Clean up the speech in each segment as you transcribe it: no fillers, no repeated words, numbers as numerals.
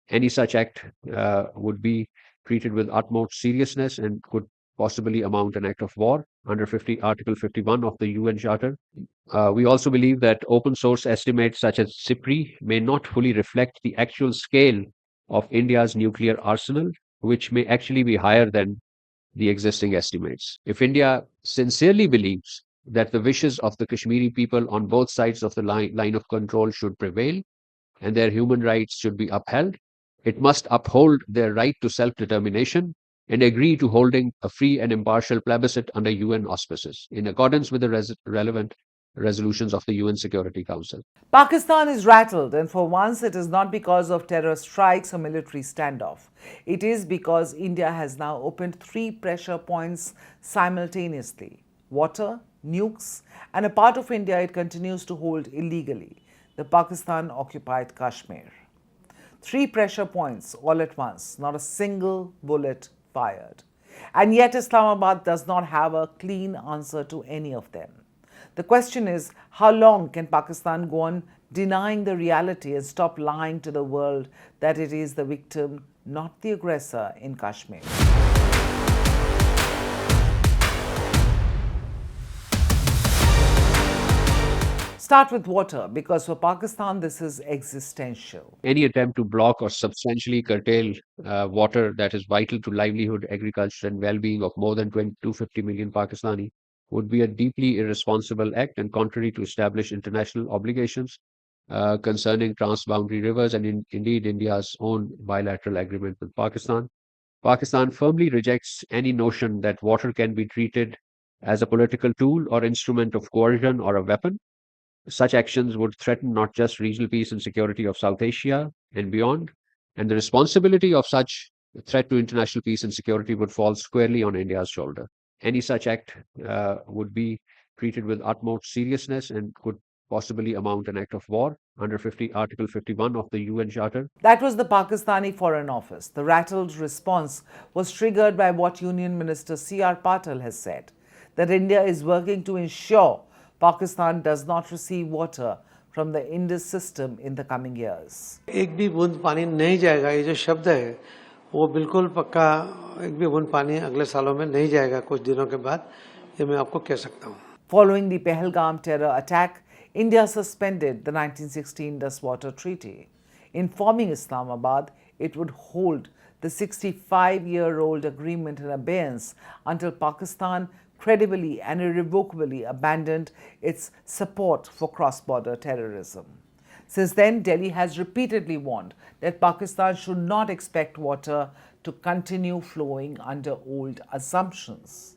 Any such act would be treated with utmost seriousness and could possibly amount an act of war under Article 51 of the UN Charter. We also believe that open source estimates such as CIPRI may not fully reflect the actual scale of India's nuclear arsenal, which may actually be higher than the existing estimates. If India sincerely believes that the wishes of the Kashmiri people on both sides of the line of control should prevail and their human rights should be upheld, it must uphold their right to self determination and agree to holding a free and impartial plebiscite under UN auspices in accordance with the relevant resolutions of the UN Security Council. Pakistan is rattled, and for once, it is not because of terror strikes or military standoff. It is because India has now opened three pressure points simultaneously: water, nukes, and a part of India it continues to hold illegally, the Pakistan-occupied Kashmir. Three pressure points all at once, not a single bullet fired. And yet, Islamabad does not have a clean answer to any of them. The question is, how long can Pakistan go on denying the reality and stop lying to the world that it is the victim, not the aggressor, in Kashmir? Start with water, because for Pakistan this is existential. Any attempt to block or substantially curtail water that is vital to livelihood, agriculture, and well being of more than 250 million Pakistani would be a deeply irresponsible act and contrary to established international obligations concerning transboundary rivers and indeed India's own bilateral agreement with Pakistan. Pakistan firmly rejects any notion that water can be treated as a political tool or instrument of coercion or a weapon. Such actions would threaten not just regional peace and security of South Asia and beyond, and the responsibility of such threat to international peace and security would fall squarely on India's shoulder. Any such act would be treated with utmost seriousness and could possibly amount an act of war under Article 51 of the UN Charter. That was the Pakistani Foreign Office. The rattled response was triggered by what Union Minister C.R. Patel has said, that India is working to ensure Pakistan does not receive water from the Indus system in the coming years. एक भी बूंद पानी नहीं जाएगा, ये जो शब्द है वो बिल्कुल पक्का, एक भी बूंद पानी अगले सालों में नहीं जाएगा कुछ दिनों के बाद, ये मैं आपको कह सकता हूँ. Following the Pahalgam terror attack, India suspended the 1916 Indus Water Treaty, informing Islamabad it would hold the 65-year-old agreement in abeyance until Pakistan credibly and irrevocably abandoned its support for cross-border terrorism. Since then, Delhi has repeatedly warned that Pakistan should not expect water to continue flowing under old assumptions.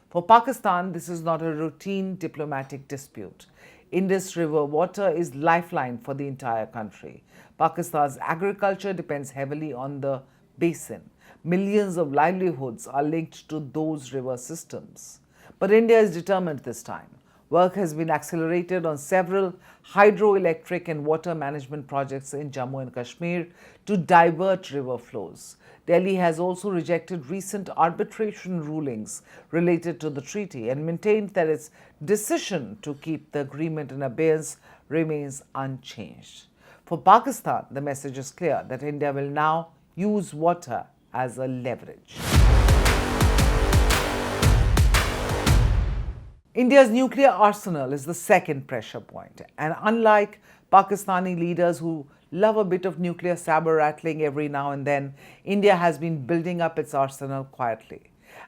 For Pakistan, this is not a routine diplomatic dispute. Indus River water is lifeline for the entire country. Pakistan's agriculture depends heavily on the basin. Millions of livelihoods are linked to those river systems. But India is determined this time. Work has been accelerated on several hydroelectric and water management projects in Jammu and Kashmir to divert river flows. Delhi has also rejected recent arbitration rulings related to the treaty and maintained that its decision to keep the agreement in abeyance remains unchanged. For Pakistan, the message is clear that India will now use water as a leverage. India's nuclear arsenal is the second pressure point, and unlike Pakistani leaders who love a bit of nuclear saber rattling every now and then, India has been building up its arsenal quietly.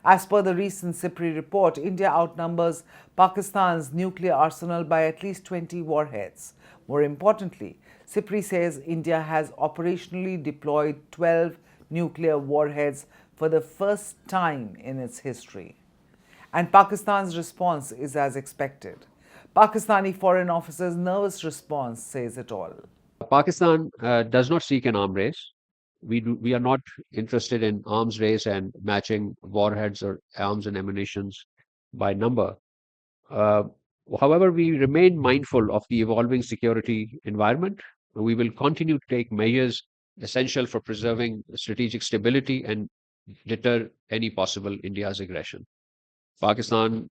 As per the recent CIPRI report, India outnumbers Pakistan's nuclear arsenal by at least 20 warheads. More importantly, CIPRI says India has operationally deployed 12 nuclear warheads for the first time in its history. And Pakistan's response is as expected. Pakistani Foreign Office's nervous response says it all. Pakistan does not seek an arm race. We are not interested in arms race and matching warheads or arms and ammunitions by number. However, we remain mindful of the evolving security environment. We will continue to take measures essential for preserving strategic stability and deter any possible India's aggression. Pakistan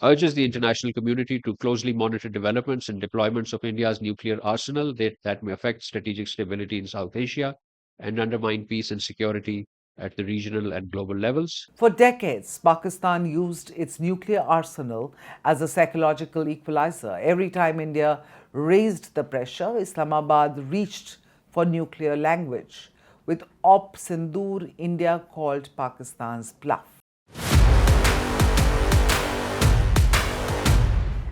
urges the international community to closely monitor developments and deployments of India's nuclear arsenal that may affect strategic stability in South Asia and undermine peace and security at the regional and global levels. For decades, Pakistan used its nuclear arsenal as a psychological equalizer. Every time India raised the pressure, Islamabad reached for nuclear language. With Op Sindoor, India called Pakistan's bluff.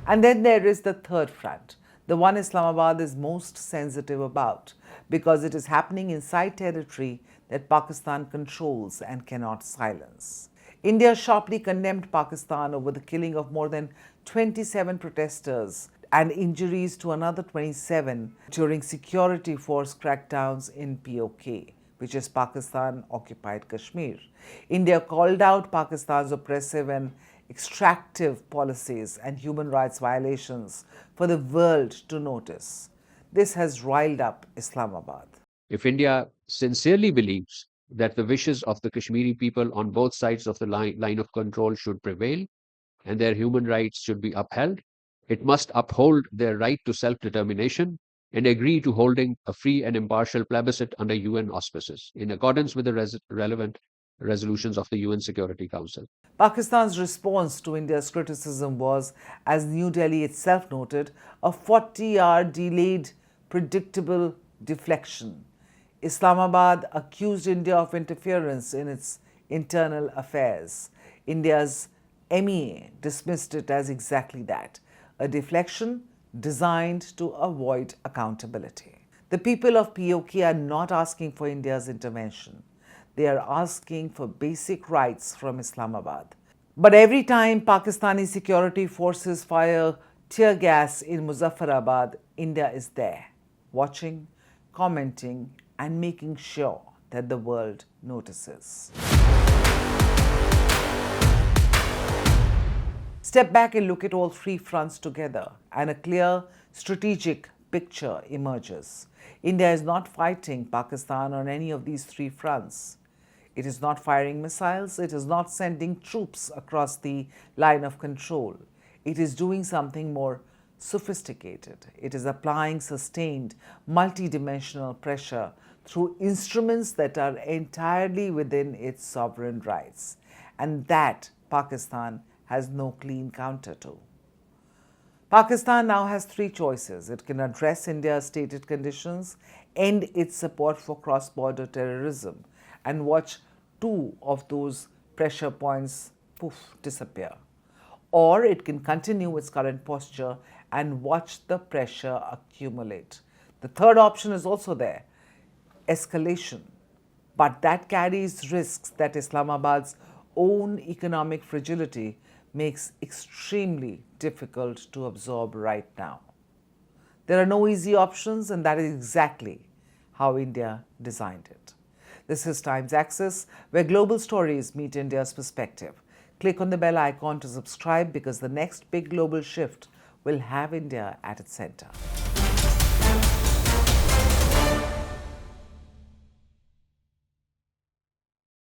And then there is the third front, the one Islamabad is most sensitive about, because it is happening inside territory that Pakistan controls and cannot silence. India sharply condemned Pakistan over the killing of more than 27 protesters and injuries to another 27 during security force crackdowns in PoK, which is Pakistan-occupied Kashmir. India called out Pakistan's oppressive and extractive policies and human rights violations for the world to notice. This has riled up Islamabad. If India sincerely believes that the wishes of the Kashmiri people on both sides of the line of control should prevail and their human rights should be upheld, it must uphold their right to self-determination and agree to holding a free and impartial plebiscite under UN auspices, in accordance with the relevant resolutions of the UN Security Council. Pakistan's response to India's criticism was, as New Delhi itself noted, a 40-hour delayed, predictable deflection. Islamabad accused India of interference in its internal affairs. India's MEA dismissed it as exactly that, a deflection designed to avoid accountability. The people of PoK are not asking for India's intervention. They are asking for basic rights from Islamabad. But every time Pakistani security forces fire tear gas in Muzaffarabad, India is there, watching, commenting, and making sure that the world notices. Step back and look at all three fronts together, and a clear strategic picture emerges. India is not fighting Pakistan on any of these three fronts. It is not firing missiles. It is not sending troops across the line of control. It is doing something more sophisticated. It is applying sustained, multidimensional pressure through instruments that are entirely within its sovereign rights, and that Pakistan has no clean counter to. Pakistan now has three choices. It can address India's stated conditions, end its support for cross-border terrorism, and watch two of those pressure points disappear. Or it can continue its current posture and watch the pressure accumulate. The third option is also there, escalation. But that carries risks that Islamabad's own economic fragility makes extremely difficult to absorb right now. There are no easy options, and that is exactly how India designed it. This is Times Axis, where global stories meet India's perspective. Click on the bell icon to subscribe, because the next big global shift will have India at its center.